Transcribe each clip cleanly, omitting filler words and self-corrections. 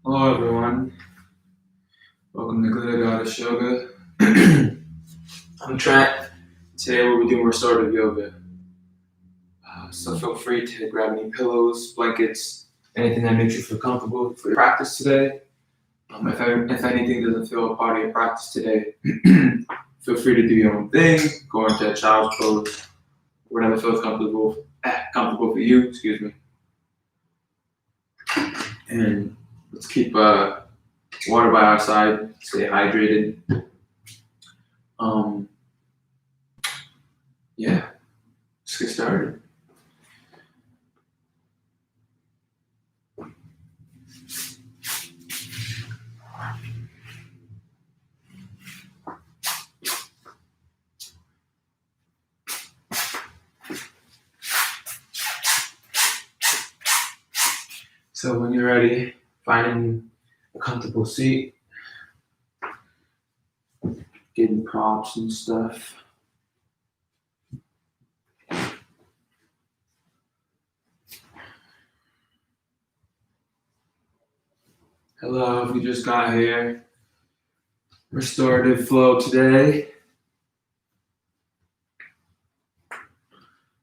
Hello everyone, welcome to Glitter Goddess Yoga. I'm Trent. Today we'll be doing restorative yoga. So feel free to grab any pillows, blankets, anything that makes you feel comfortable for your practice today. If anything doesn't feel a part of your practice today, feel free to do your own thing, go into a child's pose, whatever feels comfortable for you, excuse me. And let's keep water by our side, stay hydrated. Yeah, let's get started. So when you're ready, finding a comfortable seat, getting props and stuff. Hello, if you just got here, Restorative Flow today.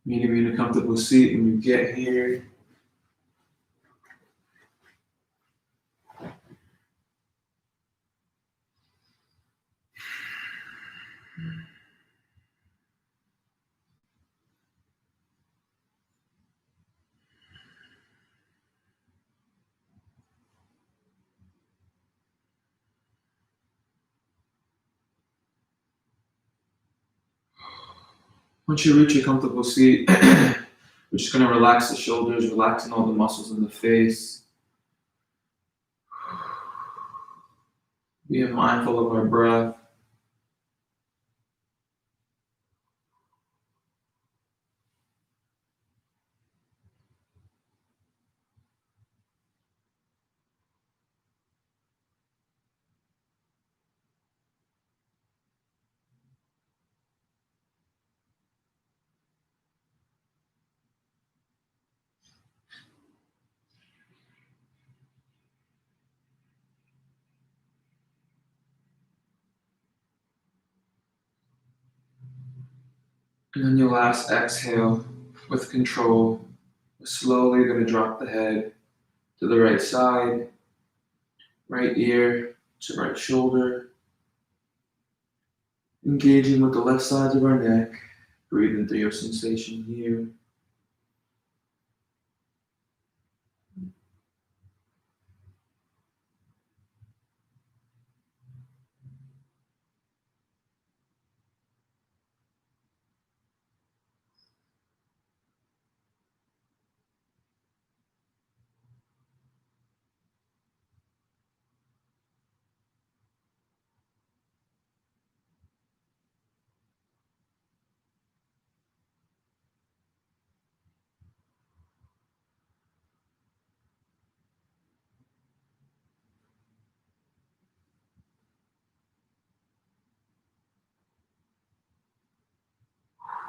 Meeting me in a comfortable seat when you get here. Once you reach a comfortable seat, we're just going to relax the shoulders, relaxing all the muscles in the face. Being mindful of our breath. And on your last exhale, with control, we're slowly going to drop the head to the right side, right ear to right shoulder, engaging with the left sides of our neck, breathing through your sensation here.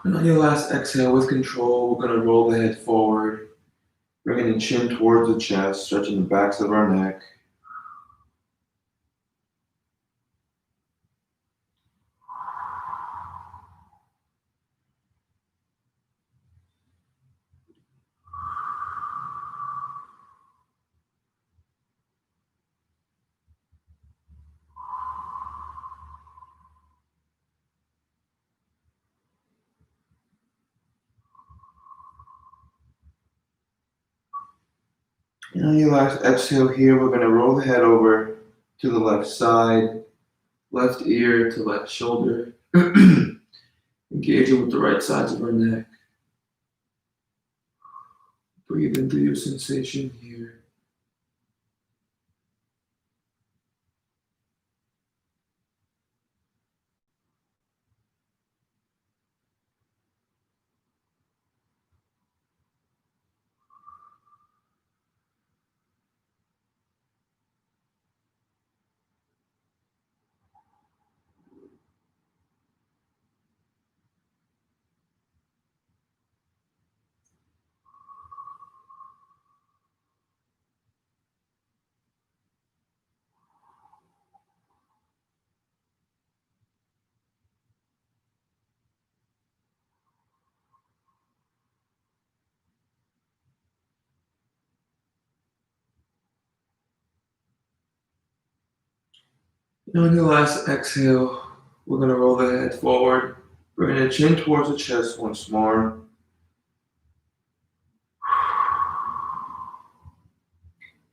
And on your last exhale, with control, we're going to roll the head forward, bringing the chin towards the chest, stretching the backs of our neck. And on your last exhale here, we're going to roll the head over to the left side, left ear to left shoulder, engaging with the right sides of our neck. Breathe into your sensation here. On your last exhale, we're going to roll the head forward. Bring the chin towards the chest once more.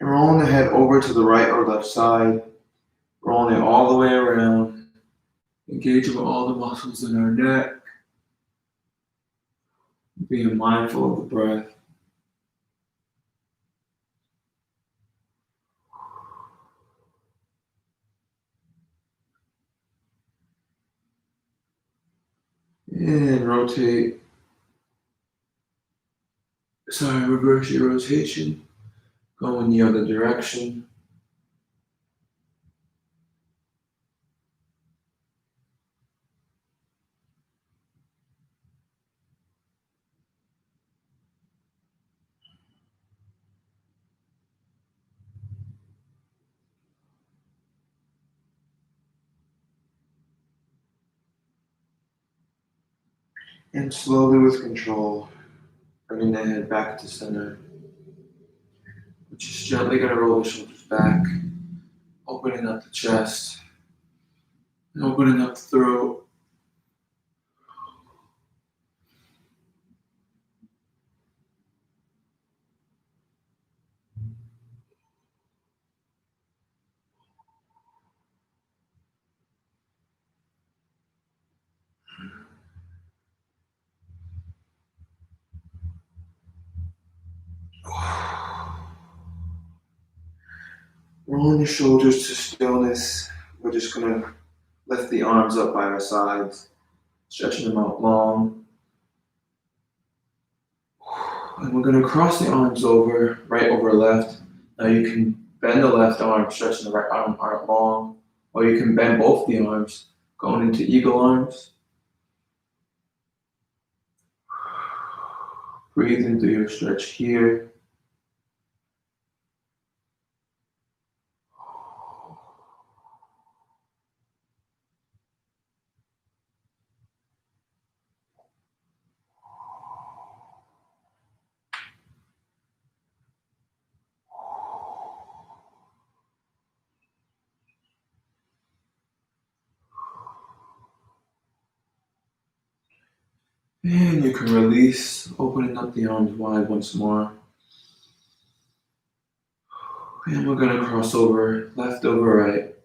And rolling the head over to the right or left side. Rolling it all the way around. Engaging with all the muscles in our neck. Being mindful of the breath. And rotate. Reverse your rotation. Go in the other direction. And slowly with control, bringing the head back to center. We're just gently going to roll the shoulders back, opening up the chest, and opening up the throat. Rolling the shoulders to stillness. We're just going to lift the arms up by our sides, stretching them out long. And we're going to cross the arms over, right over left. Now you can bend the left arm, stretching the right arm out long, or you can bend both the arms, going into eagle arms. Breathe into your stretch here. And you can release, opening up the arms wide once more. And we're going to cross over, left over right.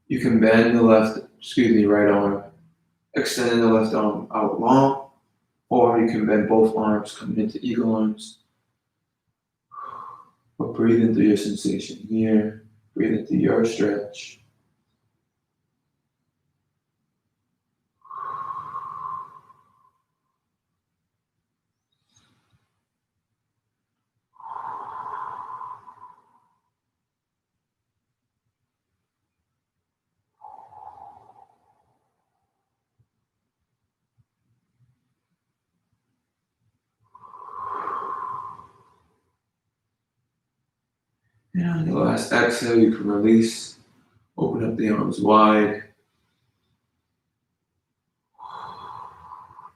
You can bend the right arm, extending the left arm out long, or you can bend both arms, coming into eagle arms. But breathe into your sensation here, breathe into your stretch. And on your last exhale, you can release, open up the arms wide.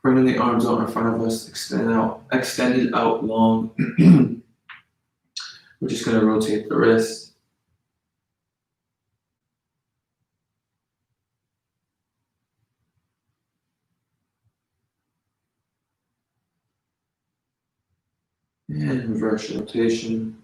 Bringing the arms out in front of us, extended out long. We're just going to rotate the wrist. And reverse rotation.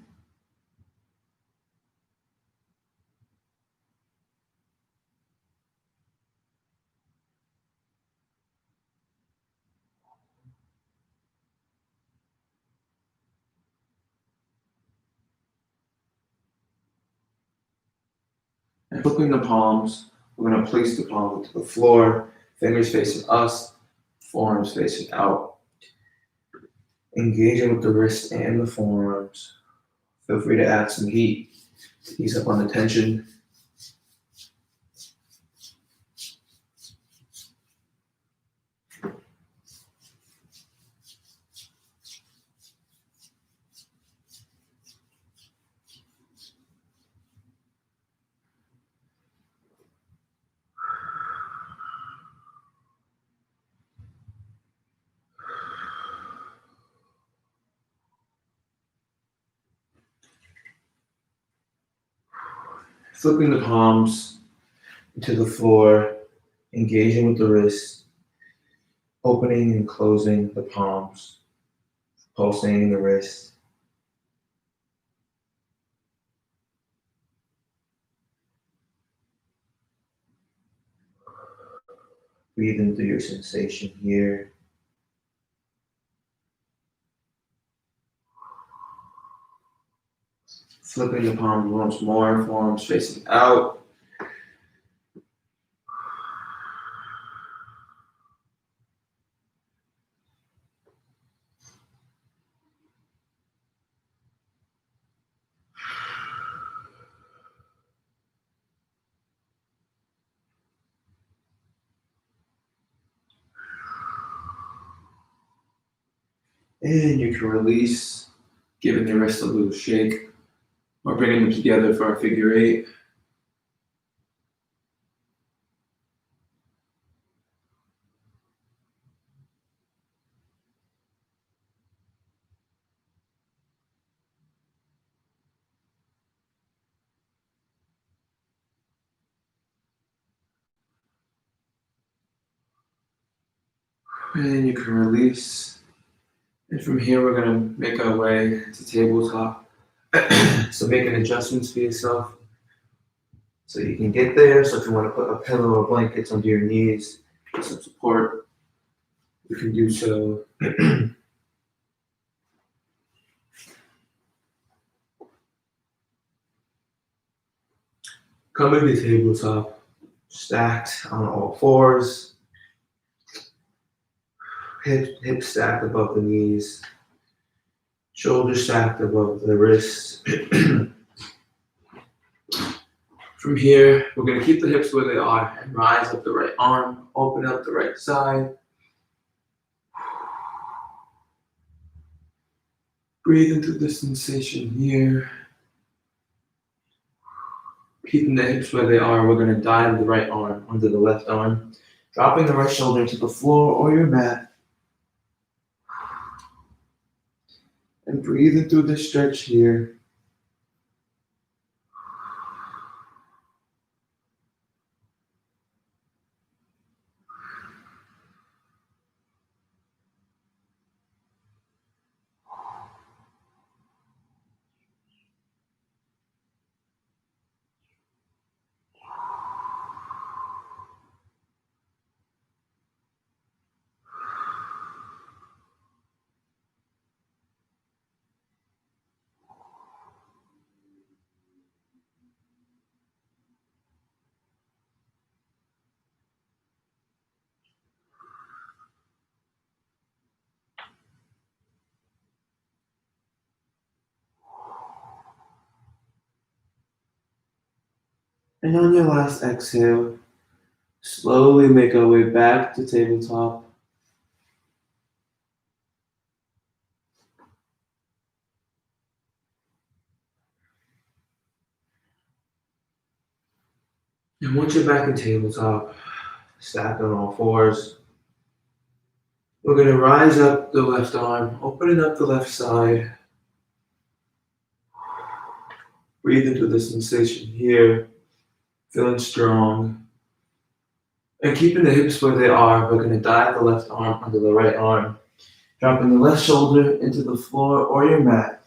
And flipping the palms, we're going to place the palm to the floor, fingers facing us, forearms facing out. Engaging with the wrist and the forearms. Feel free to add some heat to ease up on the tension. Flipping the palms, to the floor, engaging with the wrists, opening and closing the palms, pulsating the wrists. Breathe into your sensation here. Flipping the palms once more, forearms facing out. And you can release, giving the wrist a little shake, or bringing them together for a figure eight. And you can release. And from here, we're going to make our way to tabletop. So making adjustments for yourself so you can get there. So if you want to put a pillow or blankets under your knees for some support, you can do so. Come into tabletop, stacked on all fours, hips stacked above the knees, shoulders stacked above the wrists. From here, we're going to keep the hips where they are and rise up the right arm, open up the right side. Breathe into the sensation here. Keeping the hips where they are, we're going to dive the right arm onto the left arm, dropping the right shoulder into the floor or your mat. And breathing through the stretch here. And on your last exhale, slowly make our way back to tabletop. And once you're back in tabletop, stacked on all fours, we're going to rise up the left arm, opening up the left side. Breathe into the sensation here, feeling strong. And keeping the hips where they are, we're going to dive the left arm under the right arm, dropping the left shoulder into the floor or your mat.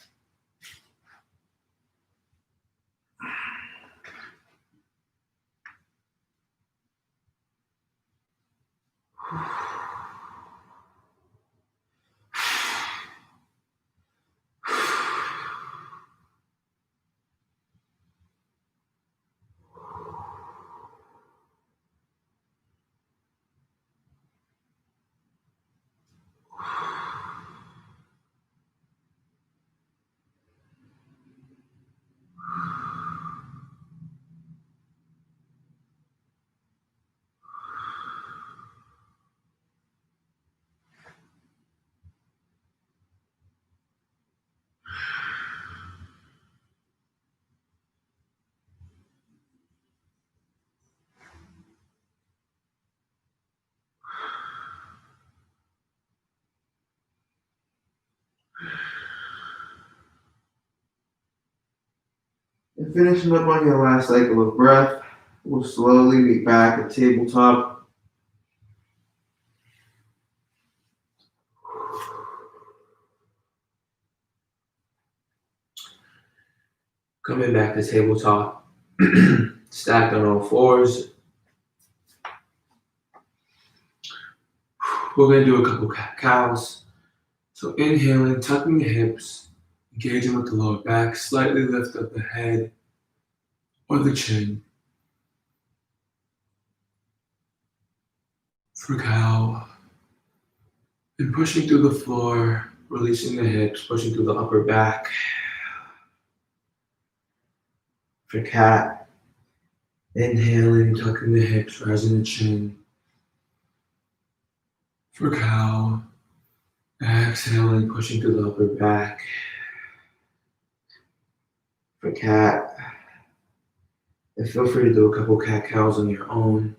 And finishing up on your last cycle of breath, We'll slowly meet back at tabletop. Coming back to tabletop. Stacked on all fours. We're going to do a couple cat-cows. So inhaling, tucking the hips, engaging with the lower back, slightly lift up the head or the chin. For cow. And pushing through the floor, releasing the hips, pushing through the upper back. For cat. Inhaling, tucking the hips, rising the chin. For cow. Exhaling, pushing through the upper back. For cat. And feel free to do a couple cat cows on your own.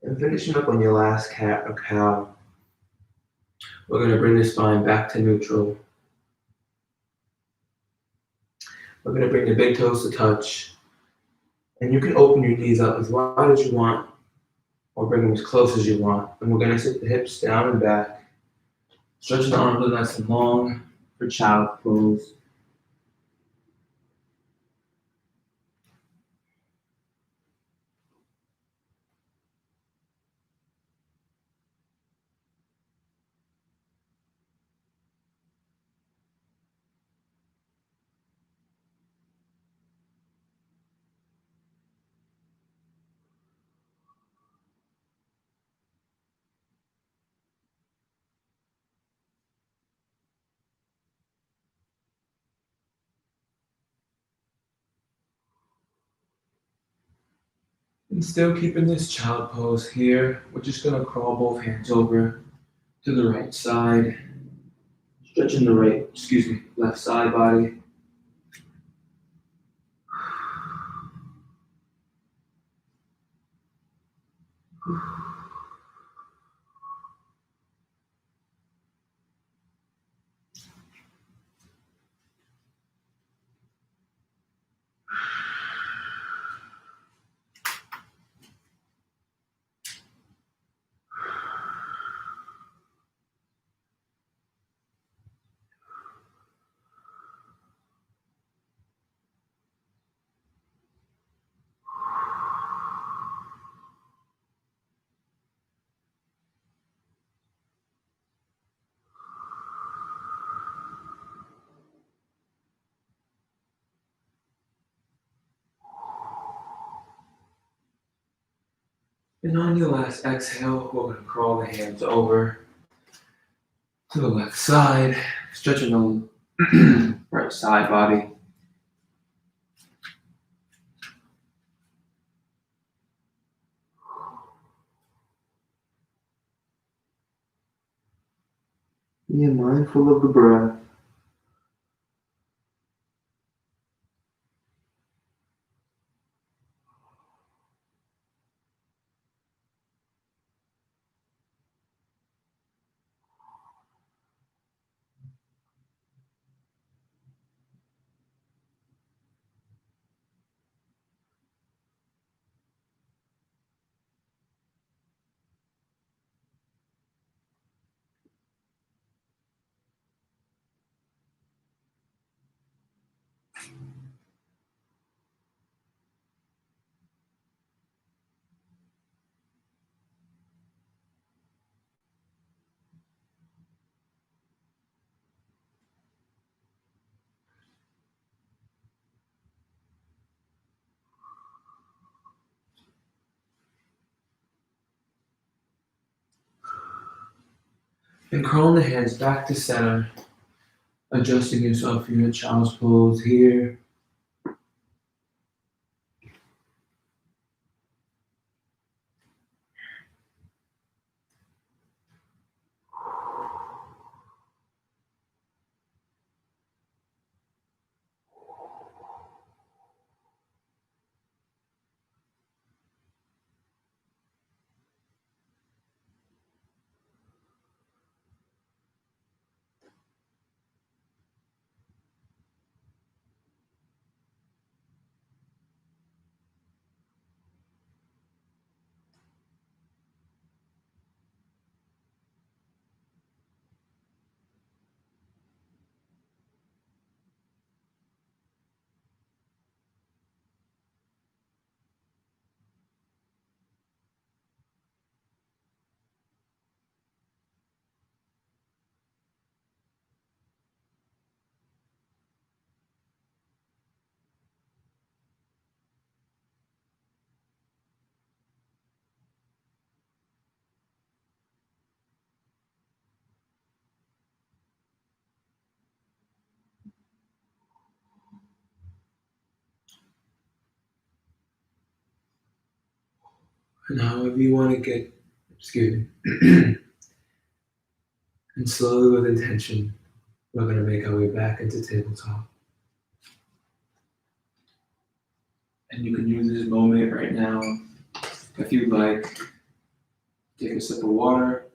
And finishing up on your last cat or cow, we're going to bring the spine back to neutral. We're going to bring the big toes to touch. And you can open your knees up as wide as you want, or bring them as close as you want. And we're going to sit the hips down and back. Stretching the arms nice and long for child pose. And still keeping this child pose here, we're just going to crawl both hands over to the right side. Stretching the left side body. And on your last exhale, we're going to crawl the hands over to the left side, stretching the right side body. Being mindful of the breath. And curling the hands back to center, adjusting yourself for your child's pose here. And however you want to get, excuse me, and slowly with intention, we're going to make our way back into tabletop. And you can use this moment right now, if you'd like, take a sip of water.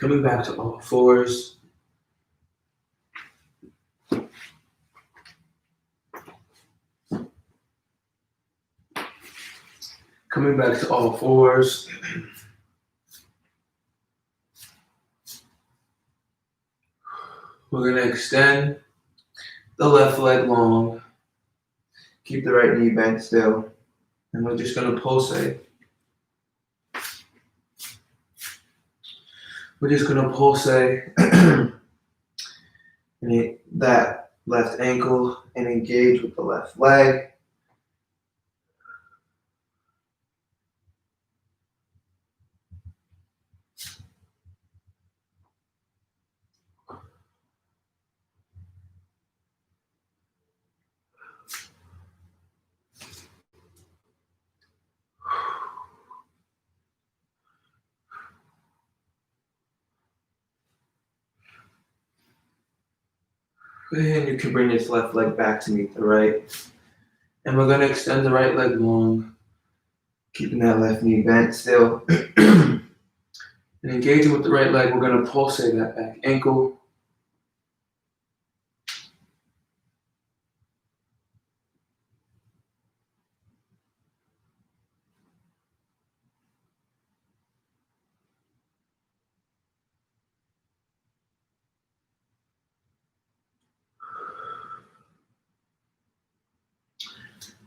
Coming back to all fours. Coming back to all fours. We're going to extend the left leg long. Keep the right knee bent still. And we're just going to pulsate. We're just going to pulsate that left ankle and engage with the left leg. And you can bring this left leg back to meet the right. And we're going to extend the right leg long, keeping that left knee bent still. And engaging with the right leg, we're going to pulsate that back ankle.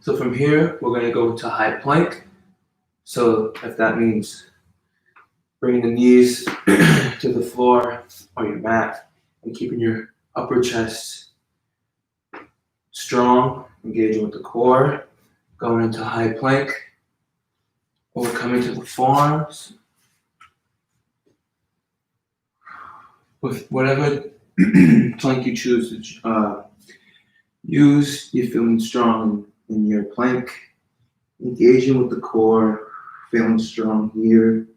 So from here, we're going to go into high plank. So if that means bringing the knees to the floor or your mat and keeping your upper chest strong, engaging with the core, going into high plank, or coming to the forearms. With whatever plank you choose to use, you're feeling strong in your plank, engaging with the core, feeling strong here.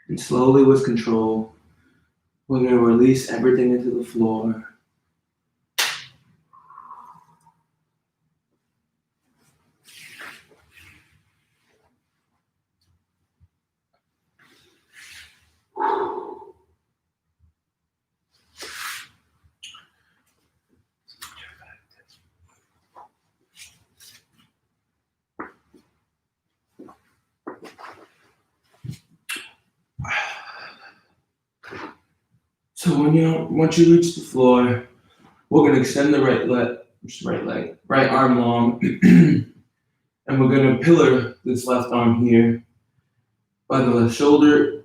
And slowly with control, we're going to release everything into the floor. So once you reach the floor, We're gonna extend the right arm long, and we're gonna pillar this left arm here by the left shoulder.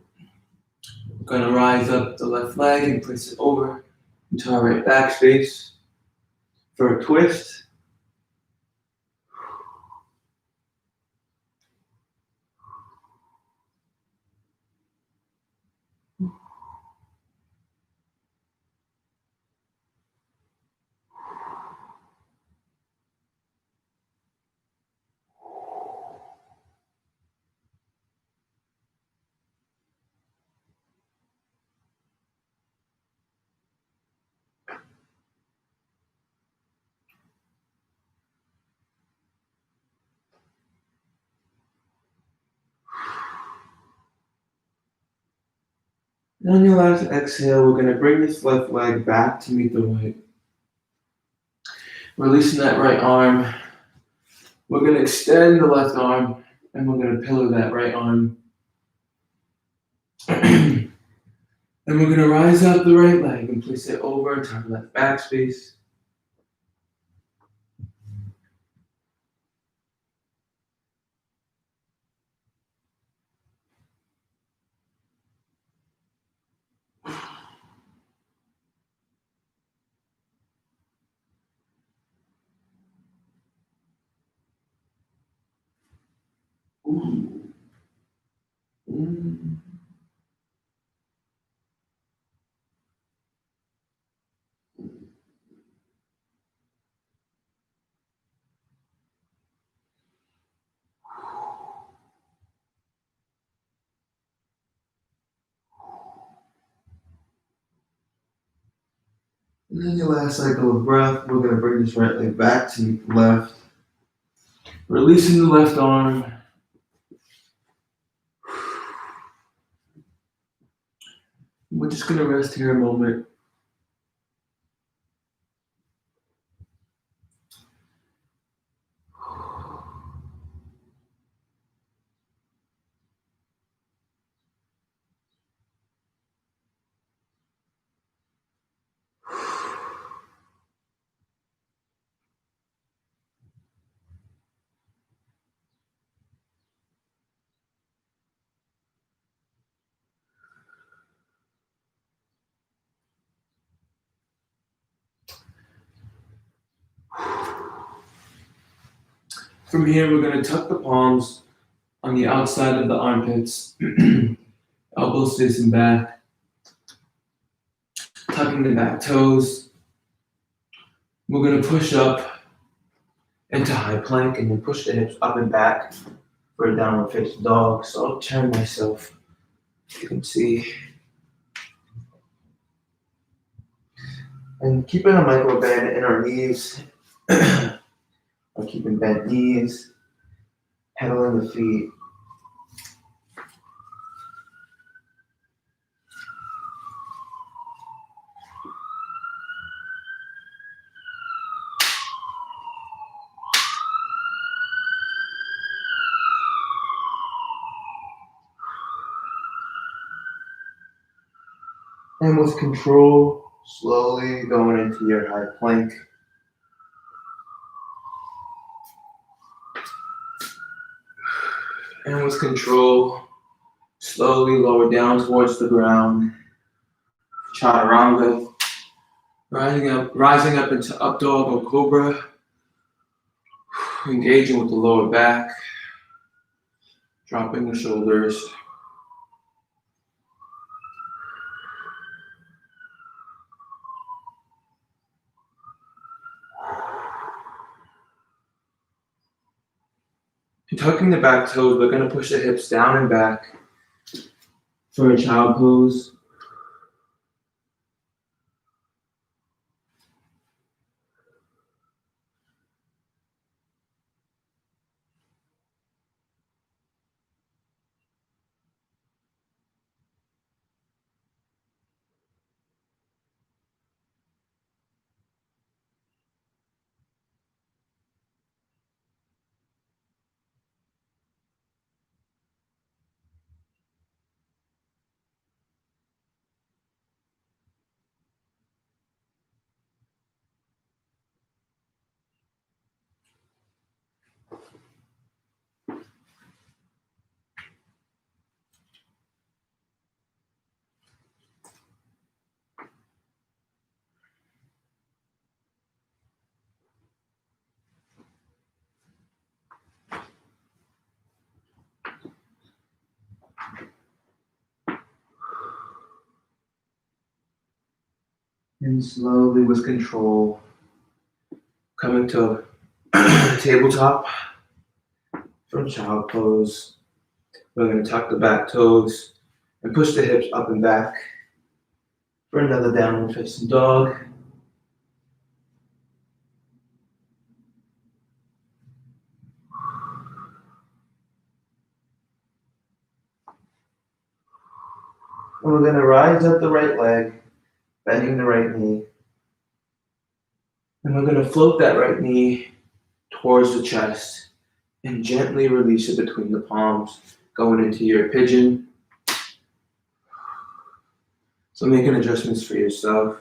We're gonna rise up the left leg and place it over into our right back space for a twist. And on your last exhale, we're gonna bring this left leg back to meet the right. Releasing that right arm. We're gonna extend the left arm and we're gonna pillar that right arm. And we're gonna rise up the right leg and place it over into our left back space. Ooh. Mm. And then your last cycle of breath, we're gonna bring this right leg back to meet the left. Releasing the left arm. We're just gonna rest here a moment. From here, we're gonna tuck the palms on the outside of the armpits, elbows facing back, tucking the back toes. We're gonna push up into high plank and then push the hips up and back for a downward facing dog. So I'll turn myself, you can see. And keeping a micro bend in our knees, or keeping bent knees, pedaling the feet. And with control, slowly going into your high plank. And with control, slowly lower down towards the ground. Chaturanga. Rising up into up dog or cobra. Engaging with the lower back. Dropping the shoulders. And tucking the back toes, we're going to push the hips down and back for a child pose. And slowly, with control, coming to tabletop from child pose. We're going to tuck the back toes and push the hips up and back for another downward facing dog. And we're going to rise up the right leg, bending the right knee. And we're going to float that right knee towards the chest and gently release it between the palms, going into your pigeon. So making adjustments for yourself.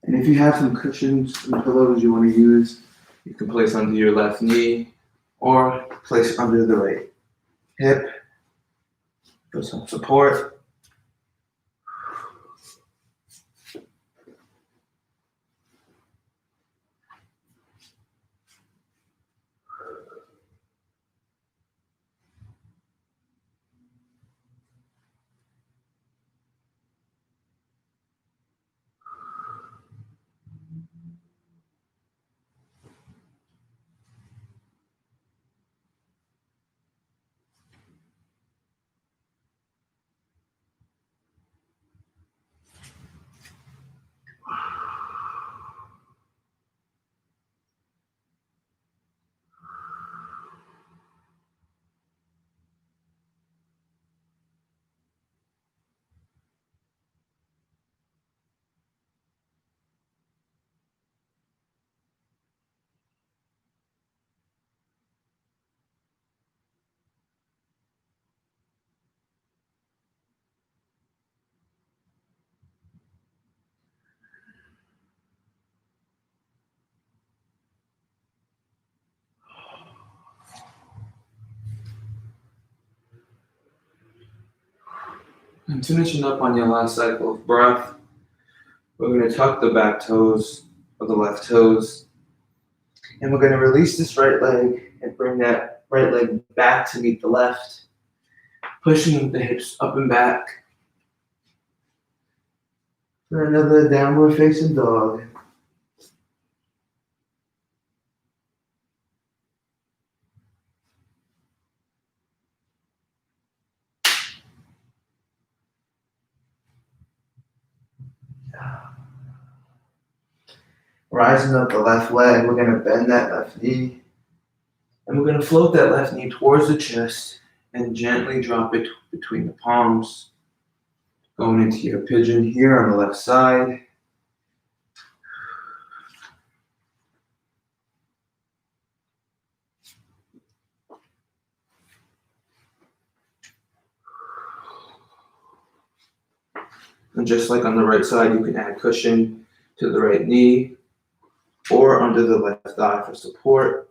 And if you have some cushions and pillows you want to use, you can place under your left knee or place under the right hip for some support. And finishing up on your last cycle of breath, we're going to tuck the back toes of the left toes. And we're going to release this right leg and bring that right leg back to meet the left, pushing the hips up and back for another downward facing dog. Rising up the left leg, we're going to bend that left knee. And we're going to float that left knee towards the chest and gently drop it between the palms. Going into your pigeon here on the left side. And just like on the right side, you can add cushion to the right knee or under the left thigh for support.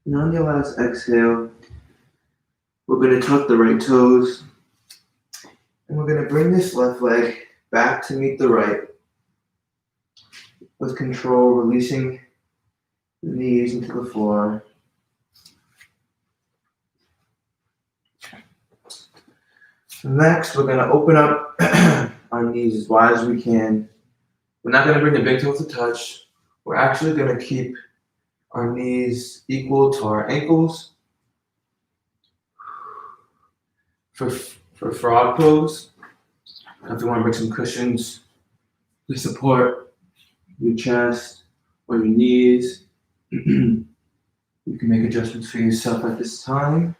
And on your last exhale, we're going to tuck the right toes. And we're going to bring this left leg back to meet the right. With control, releasing the knees into the floor. Next, we're going to open up our knees as wide as we can. We're not going to bring the big toes to touch. We're actually going to keep our knees equal to our ankles. For frog pose, if you want to bring some cushions to support your chest or your knees, you can make adjustments for yourself at this time.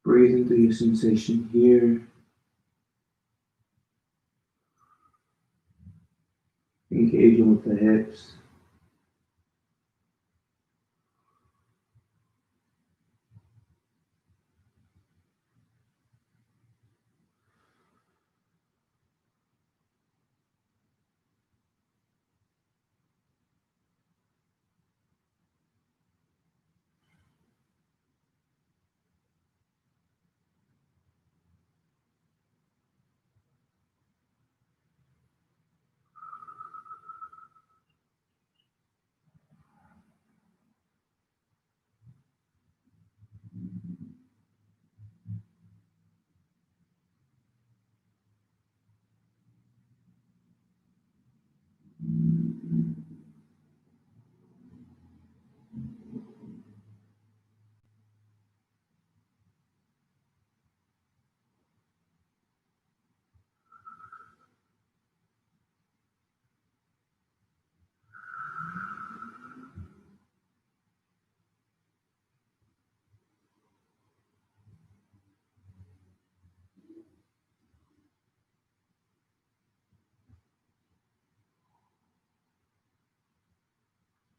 Breathe into your sensation here. Engaging with the hips.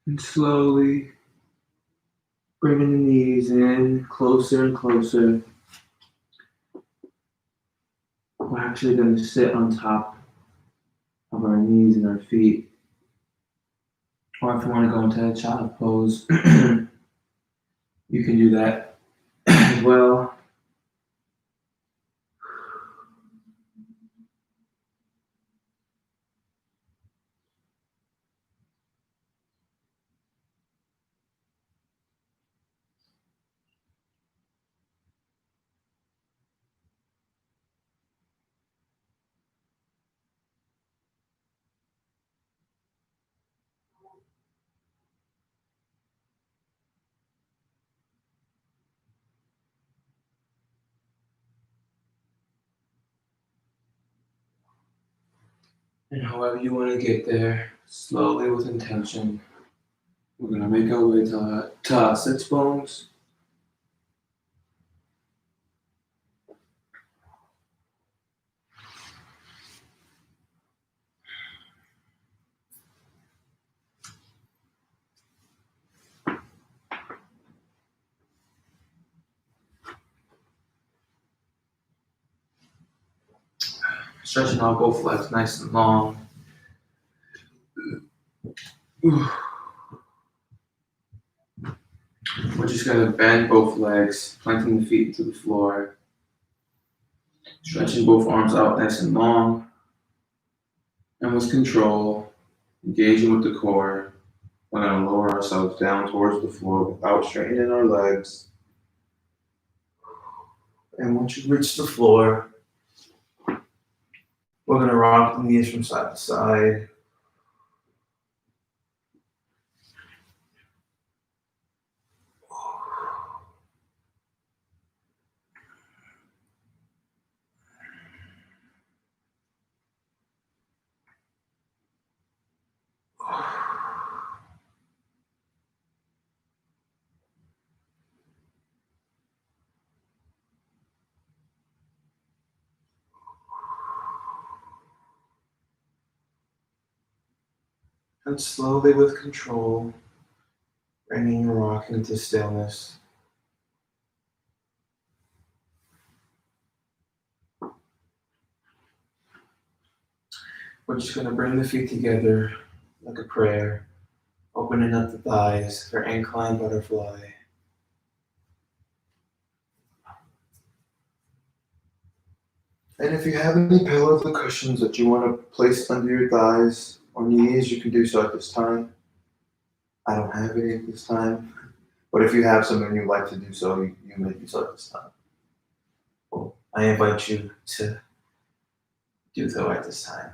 And slowly bringing the knees in closer and closer. We're actually going to sit on top of our knees and our feet. Or if you want to go into a child pose, you can do that as well. And however you want to get there, slowly with intention, we're going to make our way to our sits bones. Stretching out both legs nice and long. We're just going to bend both legs, planting the feet to the floor. Stretching both arms out nice and long. And with control, engaging with the core, we're going to lower ourselves down towards the floor without straightening our legs. And once you reach the floor, we're going to rock the knees from side to side. And slowly with control, bringing your rock into stillness. We're just going to bring the feet together like a prayer, opening up the thighs for incline butterfly. And if you have any pillows or cushions that you want to place under your thighs or knees, you can do so at this time. I don't have any at this time, but if you have some and you'd like to do so, you may do so at this time. Well, I invite you to do so at this time.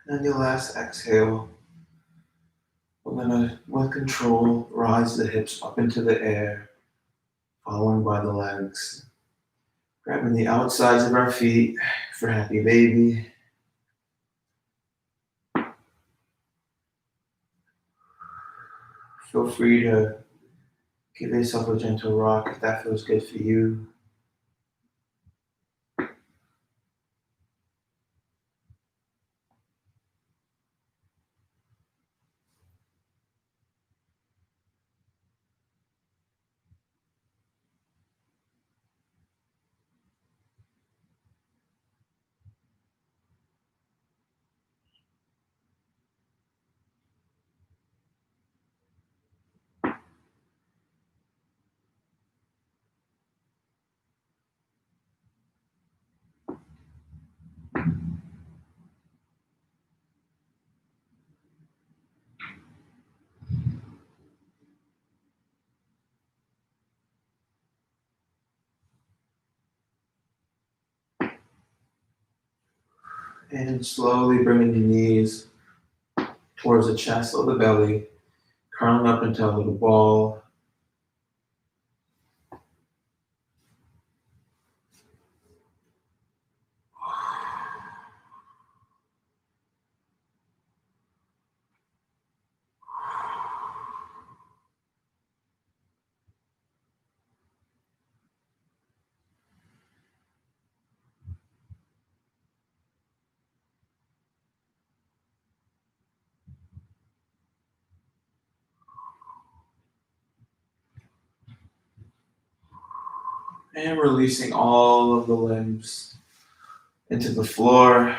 And on your last exhale, we're going to, with control, rise the hips up into the air, following by the legs. Grabbing the outsides of our feet for happy baby. Feel free to give yourself a gentle rock if that feels good for you. And slowly bringing your knees towards the chest or the belly, curling up into a little ball. And releasing all of the limbs into the floor.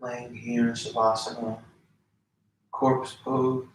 laying here in Shavasana, corpse pose.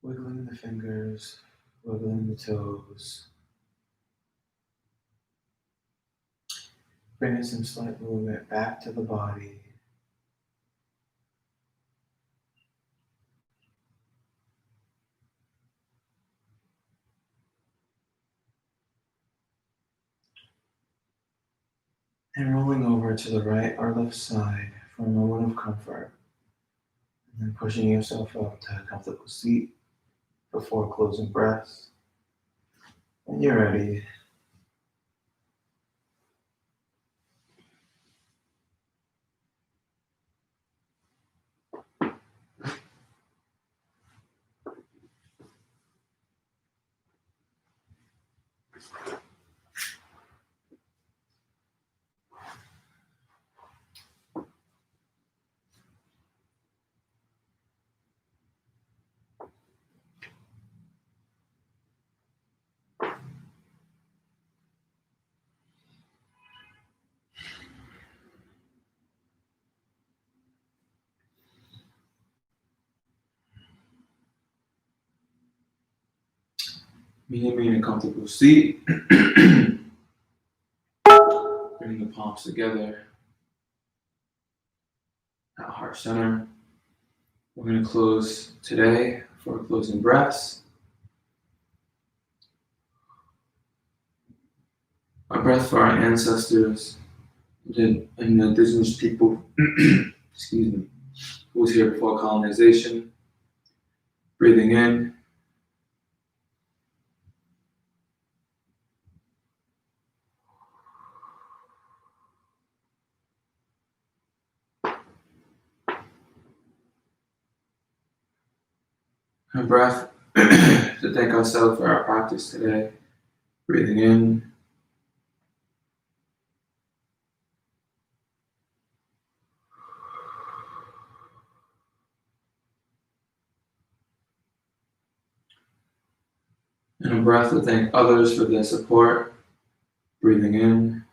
Wiggling the fingers, wiggling the toes. Bringing some slight movement back to the body. And rolling over to the right or left side for a moment of comfort. And then pushing yourself up to a comfortable seat before closing breaths. When you're ready, meeting me in a comfortable seat. Bring the palms together at heart center. We're going to close today for closing breaths. A breath for our ancestors and the indigenous people, excuse me, who was here before colonization. Breathing in. A breath to thank ourselves for our practice today. Breathing in. And a breath to thank others for their support. Breathing in.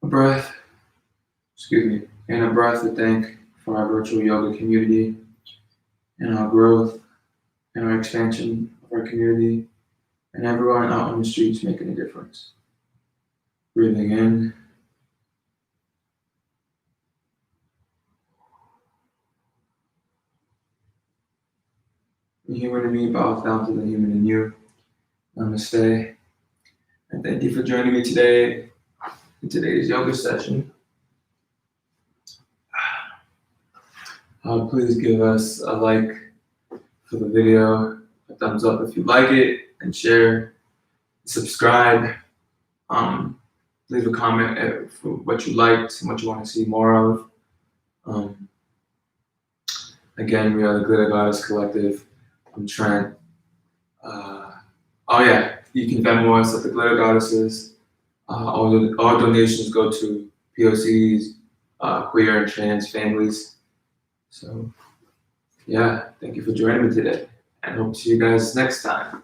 A breath, and a breath to thank for our virtual yoga community and our growth and our expansion of our community and everyone out on the streets making a difference. Breathing in. The human in me bows down to the human in you. Namaste. And thank you for joining me today in today's yoga session. Please give us a like for the video, a thumbs up if you like it, and share, subscribe. Leave a comment for what you liked and what you want to see more of. Again, we are the Glitter Goddess Collective. I'm Trent. You can Venmo us at the Glitter Goddesses. All donations go to POCs, queer and trans families. So, thank you for joining me today, and hope to see you guys next time.